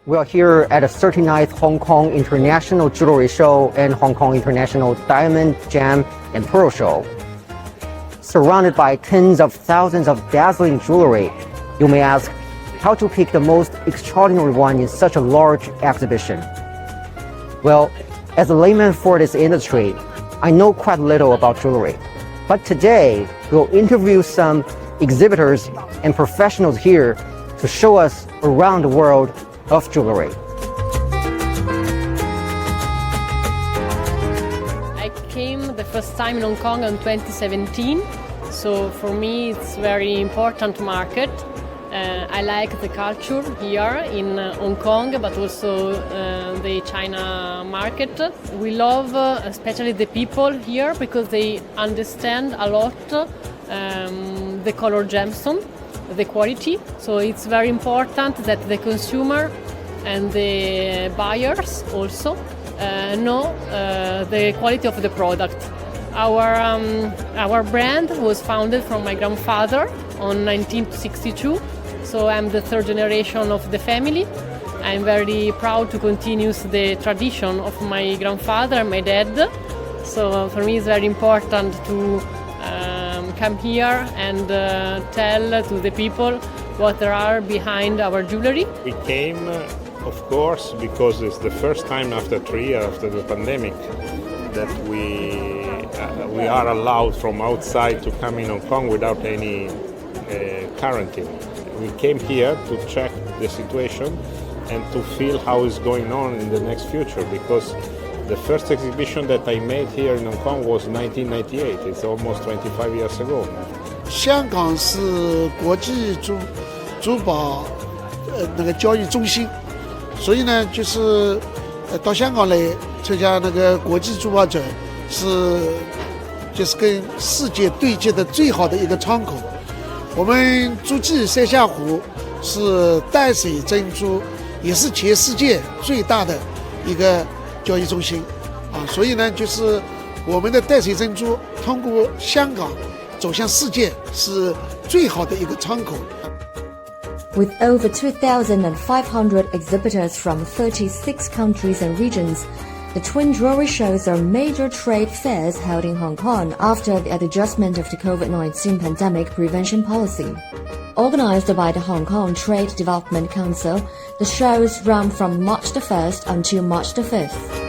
We are here at the 39th Hong Kong International Jewelry Show and Hong Kong International Diamond, Gem and Pearl Show. Surrounded by tens of thousands of dazzling jewelry, you may ask how to pick the most extraordinary one in such a large exhibition. Well, as a layman for this industry, I know quite little about jewelry. But today, we'll interview some exhibitors and professionals here to show us around the world of jewelry. I came the first time in Hong Kong in 2017, so for me it's a very important market. I like the culture here in Hong Kong, but also the China market. We love especially the people here because they understand a lot the color gemstone, the quality. So it's very important that the consumer and the buyers also know the quality of the product. Our brand was founded from my grandfather on 1962. So I'm the third generation of the family. I'm very proud to continue the tradition of my grandfather and my dad. So for me it's very important to come here and tell to the people what there are behind our jewelry. We came, of course, because it's the first time after 3 years after the pandemic that we are allowed from outside to come in Hong Kong without any quarantine. We came here to check the situation and to feel how it's going on in the next future, because the first exhibition that I made here in Hong Kong was 1998. It's almost 25 years ago. 香港是国际珠宝那个交易中心，所以呢，就是到香港来参加那个国际珠宝展就是跟世界对接的最好的一个窗口。我们诸暨三峡湖是淡水珍珠，也是全世界最大的一个交易中心啊，所以呢，就是我们的淡水珍珠通过香港走向世界是最好的一个窗口。With over 2,500 exhibitors from 36 countries and regions, the Twin Jewelry Shows are major trade fairs held in Hong Kong after the adjustment of the COVID-19 pandemic prevention policy. Organized by the Hong Kong Trade Development Council, the shows run from March the 1st until March the 5th.